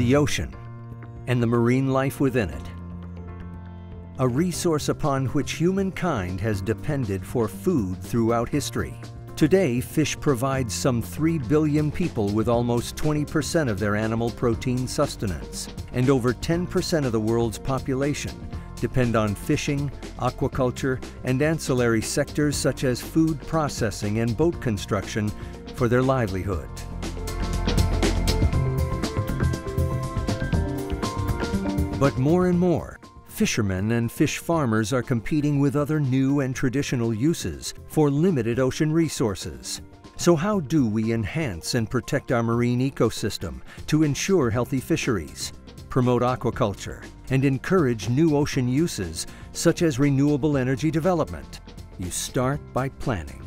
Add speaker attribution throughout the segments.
Speaker 1: the ocean and the marine life within it. A resource upon which humankind has depended for food throughout history. Today, fish provides some 3 billion people with almost 20% of their animal protein sustenance, and over 10% of the world's population depend on fishing, aquaculture, and ancillary sectors such as food processing and boat construction for their livelihood. But more and more, fishermen and fish farmers are competing with other new and traditional uses for limited ocean resources. So how do we enhance and protect our marine ecosystem to ensure healthy fisheries, promote aquaculture, and encourage new ocean uses such as renewable energy development? You start by planning.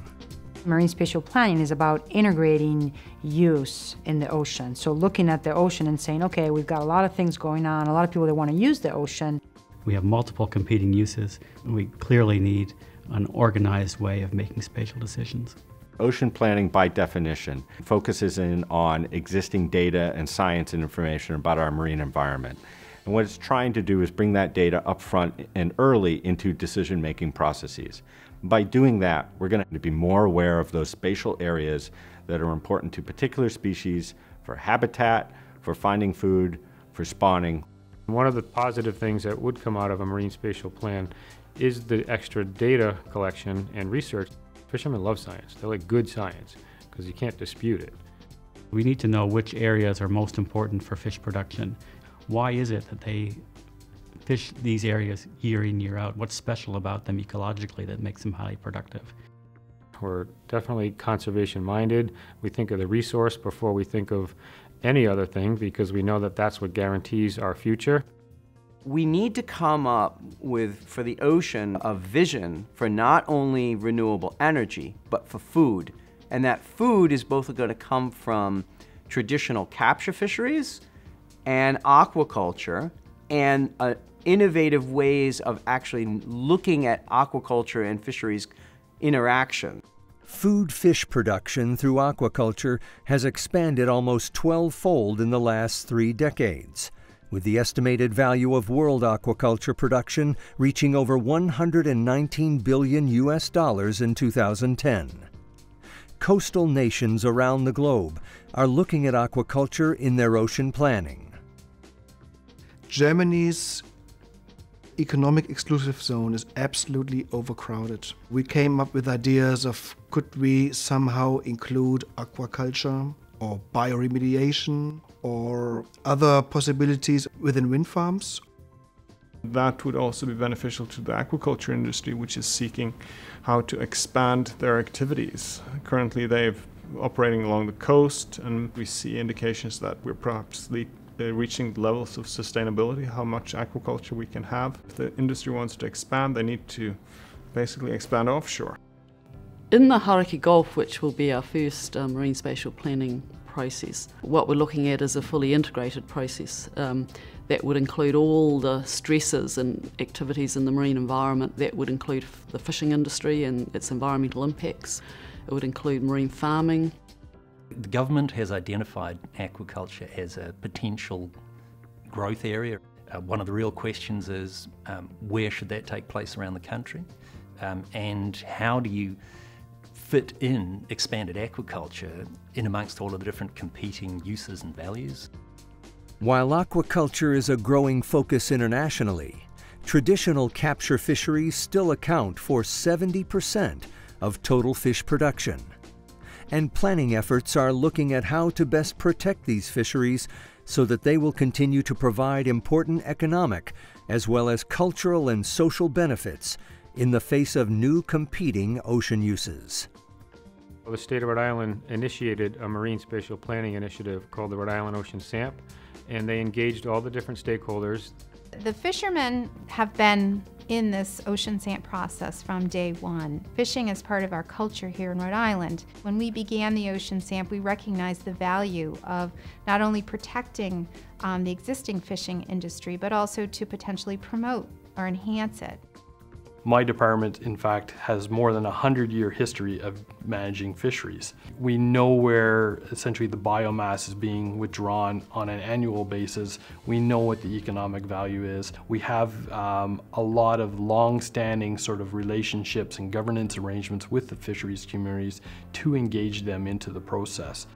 Speaker 2: Marine spatial planning is about integrating use in the ocean. So looking at the ocean and saying, okay, we've got a lot of things going on, a lot of people that want to use the ocean.
Speaker 3: We have multiple competing uses, and we clearly need an organized way of making spatial decisions.
Speaker 4: Ocean planning, by definition, focuses in on existing data and science and information about our marine environment. And what it's trying to do is bring that data up front and early into decision-making processes. By doing that, we're going to be more aware of those spatial areas that are important to particular species, for habitat, for finding food, for spawning.
Speaker 5: One of the positive things that would come out of a marine spatial plan is the extra data collection and research. Fishermen love science. They like good science because you can't dispute it.
Speaker 3: We need to know which areas are most important for fish production. Why is it that they fish these areas year in, year out? What's special about them ecologically that makes them highly productive?
Speaker 5: We're definitely conservation-minded. We think of the resource before we think of any other thing because we know that that's what guarantees our future.
Speaker 6: We need to come up with, for the ocean, a vision for not only renewable energy, but for food. And that food is both going to come from traditional capture fisheries and aquaculture and innovative ways of actually looking at aquaculture and fisheries interaction.
Speaker 1: Food fish production through aquaculture has expanded almost 12-fold in the last 3 decades, with the estimated value of world aquaculture production reaching over $119 billion in 2010. Coastal nations around the globe are looking at aquaculture in their ocean planning.
Speaker 7: Germany's economic exclusive zone is absolutely overcrowded. We came up with ideas of could we somehow include aquaculture or bioremediation or other possibilities within wind farms.
Speaker 8: That would also be beneficial to the aquaculture industry, which is seeking how to expand their activities. Currently they're operating along the coast, and we see indications that we're perhaps reaching levels of sustainability, how much aquaculture we can have. If the industry wants to expand, they need to basically expand offshore.
Speaker 9: In the Hauraki Gulf, which will be our first marine spatial planning process, what we're looking at is a fully integrated process that would include all the stresses and activities in the marine environment. That would include the fishing industry and its environmental impacts. It would include marine farming.
Speaker 10: The government has identified aquaculture as a potential growth area. One of the real questions is where should that take place around the country, and how do you fit in expanded aquaculture in amongst all of the different competing uses and values.
Speaker 1: While aquaculture is a growing focus internationally, traditional capture fisheries still account for 70% of total fish production. And planning efforts are looking at how to best protect these fisheries so that they will continue to provide important economic as well as cultural and social benefits in the face of new competing ocean uses.
Speaker 5: The state of Rhode Island initiated a marine spatial planning initiative called the Rhode Island Ocean SAMP, and they engaged all the different stakeholders.
Speaker 11: The fishermen have been in this ocean SAMP process from day one. Fishing is part of our culture here in Rhode Island. When we began the ocean SAMP, we recognized the value of not only protecting the existing fishing industry, but also to potentially promote or enhance it.
Speaker 12: My department, in fact, has more than a 100-year history of managing fisheries. We know where essentially the biomass is being withdrawn on an annual basis. We know what the economic value is. We have a lot of long-standing sort of relationships and governance arrangements with the fisheries communities to engage them into the process.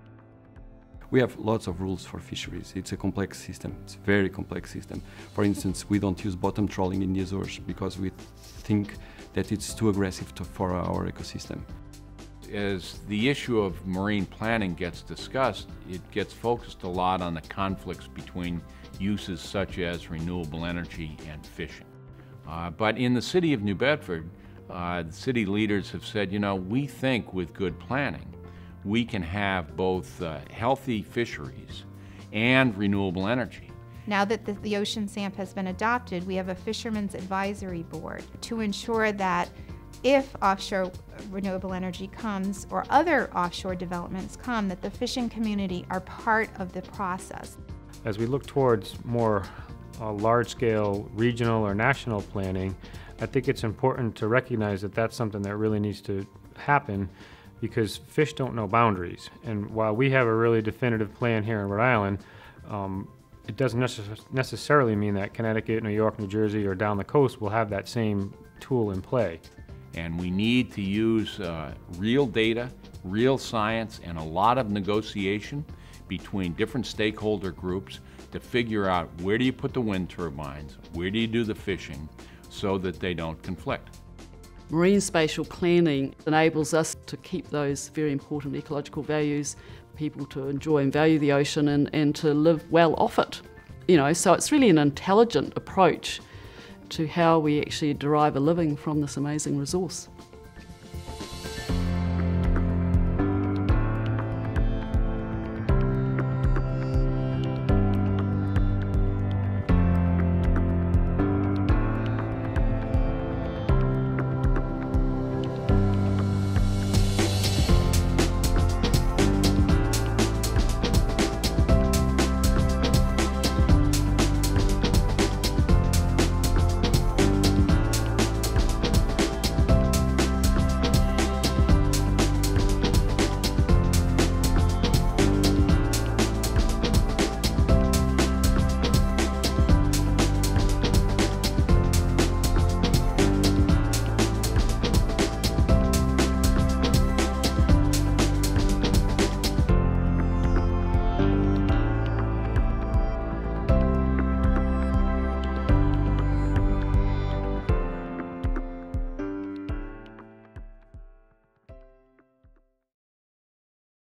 Speaker 13: We have lots of rules for fisheries. It's a complex system. It's a very complex system. For instance, we don't use bottom trawling in the Azores because we think that it's too aggressive for our ecosystem.
Speaker 14: As the issue of marine planning gets discussed, it gets focused a lot on the conflicts between uses such as renewable energy and fishing. But in the city of New Bedford, the city leaders have said, you know, we think with good planning, we can have both healthy fisheries and renewable energy.
Speaker 11: Now that the ocean SAMP has been adopted, we have a Fishermen's Advisory Board to ensure that if offshore renewable energy comes or other offshore developments come, that the fishing community are part of the process.
Speaker 5: As we look towards more large-scale regional or national planning, I think it's important to recognize that that's something that really needs to happen, because fish don't know boundaries. And while we have a really definitive plan here in Rhode Island, it doesn't necessarily mean that Connecticut, New York, New Jersey, or down the coast will have that same tool in play.
Speaker 14: And we need to use real data, real science, and a lot of negotiation between different stakeholder groups to figure out where do you put the wind turbines, where do you do the fishing, so that they don't conflict.
Speaker 9: Marine spatial planning enables us to keep those very important ecological values, people to enjoy and value the ocean and to live well off it. You know, so it's really an intelligent approach to how we actually derive a living from this amazing resource.